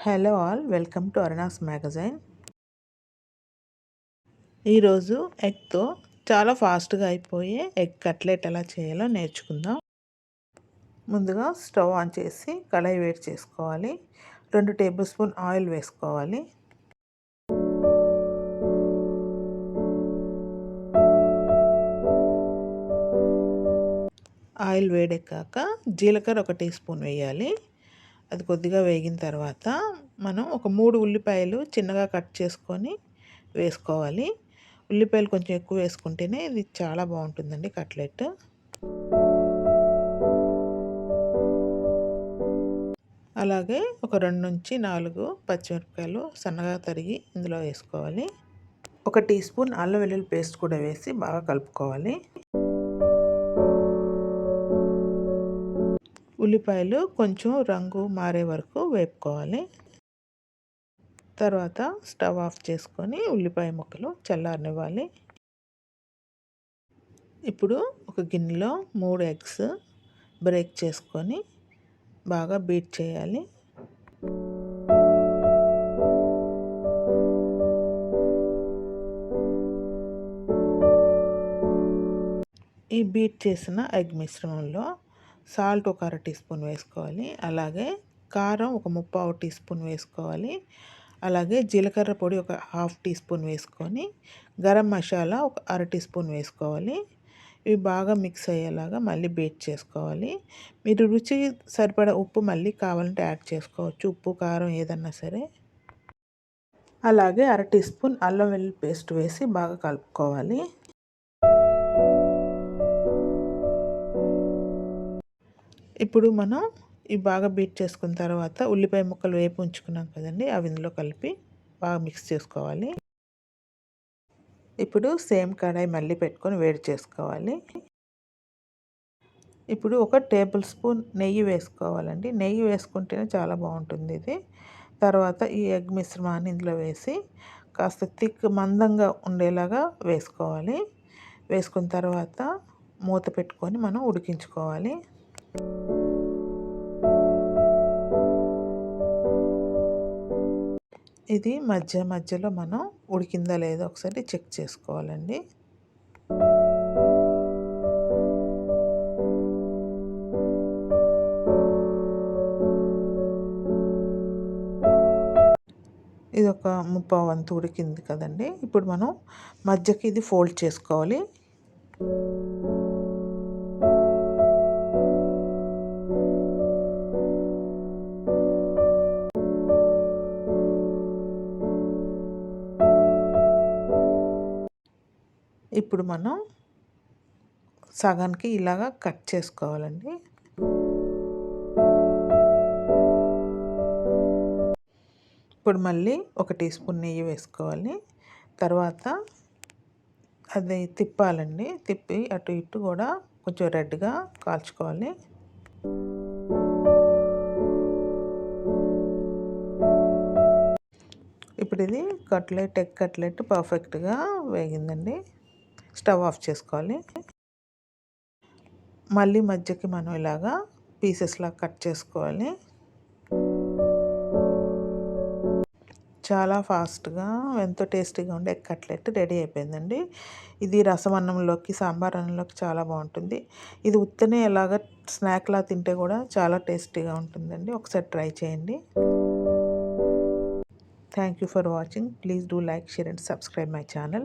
Hello all, welcome to Aruna's magazine. ఈరోజు ఎగ్తో చాలా ఫాస్ట్గా అయిపోయే ఎగ్ కట్లెట్ ఎలా చేయాలో నేర్చుకుందాం. ముందుగా స్టవ్ ఆన్ చేసి కడాయి వేడి చేసుకోవాలి. 2 టేబుల్ స్పూన్ ఆయిల్ వేసుకోవాలి. ఆయిల్ వేడెక్కాక జీలకర్ర 1 టీ స్పూన్ వేయాలి. అది కొద్దిగా వేగిన తర్వాత మనం ఒక 3 ఉల్లిపాయలు చిన్నగా కట్ చేసుకొని వేసుకోవాలి. ఉల్లిపాయలు కొంచెం ఎక్కువ వేసుకుంటేనే ఇది చాలా బాగుంటుందండి కట్లెట్. అలాగే ఒక 2 నుంచి 4 పచ్చిమిరపకాయలు సన్నగా తరిగి ఇందులో వేసుకోవాలి. 1 టీ స్పూన్ అల్లం వెల్లుల్లి పేస్ట్ కూడా వేసి బాగా కలుపుకోవాలి. ఉల్లిపాయలు కొంచెం రంగు మారే వరకు వేపుకోవాలి. తర్వాత స్టవ్ ఆఫ్ చేసుకొని ఉల్లిపాయ ముక్కలు చల్లారనివ్వాలి. ఇప్పుడు ఒక గిన్నెలో 3 ఎగ్స్ బ్రేక్ చేసుకొని బాగా బీట్ చేయాలి. ఈ బీట్ చేసిన ఎగ్ మిశ్రమంలో సాల్ట్ ఒక 1/2 టీ స్పూన్ వేసుకోవాలి. అలాగే కారం ఒక 3/4 టీ స్పూన్ వేసుకోవాలి. అలాగే జీలకర్ర పొడి ఒక 1/2 టీ స్పూన్ వేసుకొని గరం మసాలా ఒక 1/2 టీ స్పూన్ వేసుకోవాలి. ఇవి బాగా మిక్స్ అయ్యేలాగా మళ్ళీ బీట్ చేసుకోవాలి. మీరు రుచి సరిపడా ఉప్పు మళ్ళీ కావాలంటే యాడ్ చేసుకోవచ్చు, ఉప్పు కారం ఏదన్నా సరే. అలాగే 1/2 టీ స్పూన్ అల్లం వెల్లుల్లి పేస్ట్ వేసి బాగా కలుపుకోవాలి. ఇప్పుడు మనం ఇవి బాగా బీట్ చేసుకున్న తర్వాత ఉల్లిపాయ ముక్కలు వేపు ఉంచుకున్నాం కదండి, అవి ఇందులో కలిపి బాగా మిక్స్ చేసుకోవాలి. ఇప్పుడు సేమ్ కడాయి మళ్ళీ పెట్టుకొని వేడి చేసుకోవాలి. ఇప్పుడు 1 టేబుల్ స్పూన్ నెయ్యి వేసుకోవాలండి. నెయ్యి వేసుకుంటేనే చాలా బాగుంటుంది ఇది. తర్వాత ఈ ఎగ్ మిశ్రమాన్ని ఇందులో వేసి కాస్త థిక్ మందంగా ఉండేలాగా వేసుకోవాలి. వేసుకున్న తర్వాత మూత పెట్టుకొని మనం ఉడికించుకోవాలి. ఇది మధ్యలో మనం ఉడికిందా లేదో ఒకసారి చెక్ చేసుకోవాలండి. ఇది ఒక 3/4 వంతు ఉడికింది కదండి. ఇప్పుడు మనం మధ్యకి ఇది ఫోల్డ్ చేసుకోవాలి. ఇప్పుడు మనం సగానికి ఇలాగా కట్ చేసుకోవాలండి. ఇప్పుడు మళ్ళీ 1 టీ స్పూన్ నెయ్యి వేసుకోవాలి. తర్వాత అది తిప్పాలండి. తిప్పి అటు ఇటు కూడా కొంచెం రెడ్గా కాల్చుకోవాలి. ఇప్పుడు ఇది ఎగ్ కట్లెట్ పర్ఫెక్ట్గా వేగిందండి. స్టవ్ ఆఫ్ చేసుకోవాలి. మళ్ళీ మధ్యకి మనం ఇలాగా పీసెస్లా కట్ చేసుకోవాలి. చాలా ఫాస్ట్గా ఎంతో టేస్టీగా ఉండే ఎగ్ కట్లెట్ రెడీ అయిపోయిందండి. ఇది రసం అన్నంలోకి, సాంబార్ అన్నంలోకి చాలా బాగుంటుంది. ఇది ఉత్తనే ఎలాగ స్నాక్లా తింటే కూడా చాలా టేస్టీగా ఉంటుందండి. ఒకసారి ట్రై చేయండి. Thank you for watching. Please do like, share and subscribe my channel.